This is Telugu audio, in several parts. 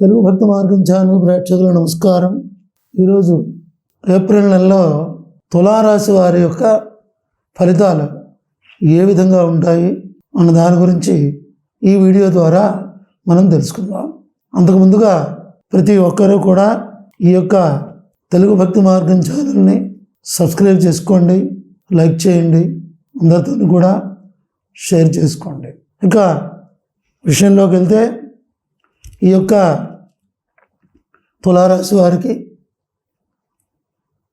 తెలుగు భక్తి మార్గం ఛానల్ ప్రేక్షకులు నమస్కారం. ఈరోజు ఏప్రిల్ నెలలో తులారాశి వారి యొక్క ఫలితాలు ఏ విధంగా ఉంటాయి అన్న దాని గురించి ఈ వీడియో ద్వారా మనం తెలుసుకుందాం. అంతకు ముందుగా ప్రతి ఒక్కరూ కూడా ఈ యొక్క తెలుగు భక్తి మార్గం ఛానల్ని సబ్స్క్రైబ్ చేసుకోండి, లైక్ చేయండి, అందరితో కూడా షేర్ చేసుకోండి. ఇంకా విషయంలోకి వెళ్తే ఈ యొక్క తులారాశి వారికి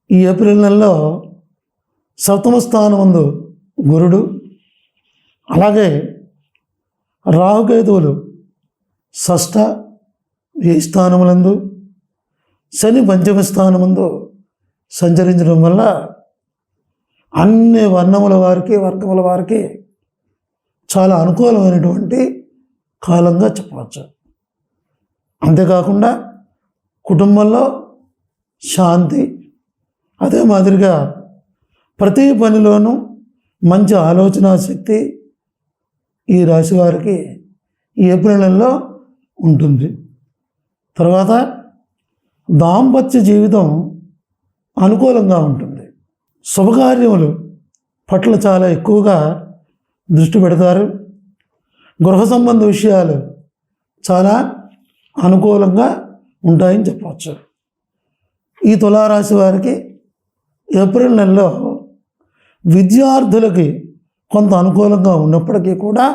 ఈ ఏప్రిల్ నెలలో సప్తమ స్థానమందు గురుడు, అలాగే రాహుకేతువులు షష్ఠ ఏ స్థానములందు, శని పంచమ స్థానమందు సంచరించడం వల్ల అన్ని వర్ణముల వారికి వర్గముల వారికి చాలా అనుకూలమైనటువంటి కాలంగా చెప్పవచ్చు. అంతేకాకుండా కుటుంబంలో శాంతి, అదే మాదిరిగా ప్రతి పనిలోనూ మంచి ఆలోచన శక్తి ఈ రాశి వారికి ఈ ఏప్రిల్ నెలలో ఉంటుంది. తర్వాత దాంపత్య జీవితం అనుకూలంగా ఉంటుంది. శుభకార్యములు పట్ల చాలా ఎక్కువగా దృష్టి పెడతారు. గృహ సంబంధ విషయాలు చాలా అనుకూలంగా ఉంటాయని చెప్పవచ్చు. ఈ తులారాశి వారికి ఏప్రిల్ నెలలో విద్యార్థులకి కొంత అనుకూలంగా ఉన్నప్పటికీ కూడా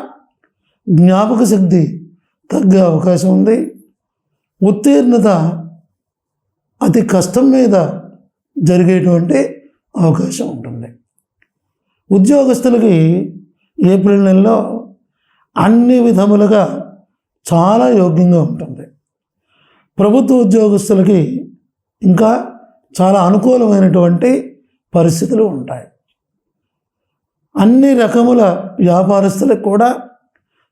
జ్ఞాపక శక్తి తగ్గే అవకాశం ఉంది. ఉత్తీర్ణత అతి కష్టం మీద జరిగేటువంటి అవకాశం ఉంటుంది. ఉద్యోగస్తులకి ఏప్రిల్ నెలలో అన్ని విధములుగా చాలా యోగ్యంగా ఉంటుంది. ప్రభుత్వ ఉద్యోగస్తులకి ఇంకా చాలా అనుకూలమైనటువంటి పరిస్థితులు ఉంటాయి. అన్ని రకముల వ్యాపారస్తులకు కూడా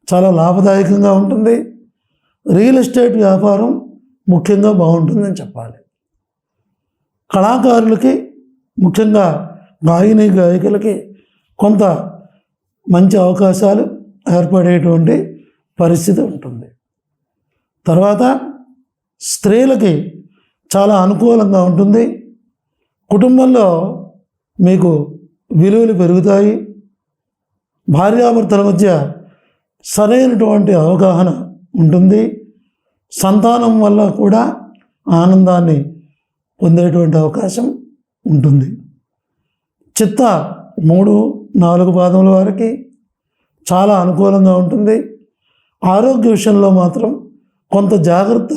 చాలా లాభదాయకంగా ఉంటుంది. రియల్ ఎస్టేట్ వ్యాపారం ముఖ్యంగా బాగుంటుందని చెప్పాలి. కళాకారులకి, ముఖ్యంగా గాయని గాయకులకి కొంత మంచి అవకాశాలు ఏర్పడేటువంటి పరిస్థితి ఉంటుంది. తర్వాత స్త్రీలకి చాలా అనుకూలంగా ఉంటుంది. కుటుంబంలో మీకు విలువలు పెరుగుతాయి. భార్యాభర్తల మధ్య సరైనటువంటి అవగాహన ఉంటుంది. సంతానం వల్ల కూడా ఆనందాన్ని పొందేటువంటి అవకాశం ఉంటుంది. చిత్త 3-4 పాదముల వారికి చాలా అనుకూలంగా ఉంటుంది. ఆరోగ్య విషయంలో మాత్రం కొంత జాగ్రత్త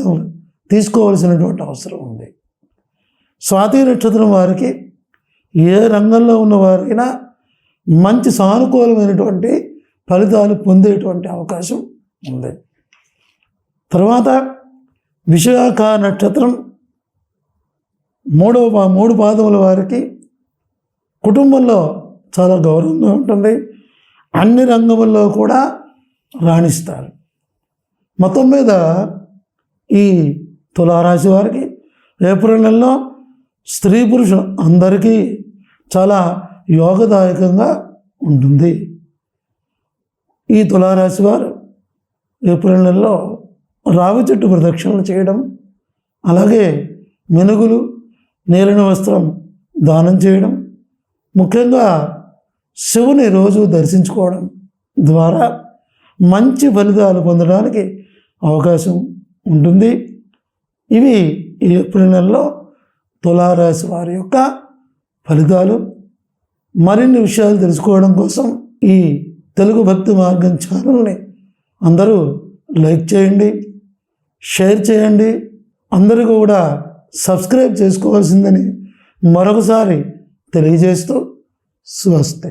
తీసుకోవాల్సినటువంటి అవసరం ఉంది. స్వాతి నక్షత్రం వారికి ఏ రంగంలో ఉన్న వారైనా మంచి సానుకూలమైనటువంటి ఫలితాలు పొందేటువంటి అవకాశం ఉంది. తర్వాత విశాఖ నక్షత్రం 3 పాదముల వారికి కుటుంబంలో చాలా గౌరవంగా ఉంటుంది. అన్ని రంగముల్లో కూడా రాణిస్తారు. మొత్తం మీద ఈ తులారాశి వారికి ఏప్రిల్ నెలలో స్త్రీ పురుషులు అందరికీ చాలా యోగదాయకంగా ఉంటుంది. ఈ తులారాశి వారు ఏప్రిల్ నెలలో రావి చెట్టు ప్రదక్షిణలు చేయడం, అలాగే మినుగులు, నీలిన వస్త్రం దానం చేయడం, ముఖ్యంగా శివుని రోజు దర్శించుకోవడం ద్వారా మంచి ఫలితాలు పొందడానికి అవకాశం ఉంటుంది. ఇవి ఏప్రిల్ నెలలో తులారాశి వారి యొక్క ఫలితాలు. మరిన్ని విషయాలు తెలుసుకోవడం కోసం ఈ తెలుగు భక్తి మార్గం ఛానల్ని అందరూ లైక్ చేయండి, షేర్ చేయండి. అందరూ కూడా సబ్స్క్రైబ్ చేసుకోవాల్సిందని మరొకసారి తెలియజేస్తూ స్వస్తి.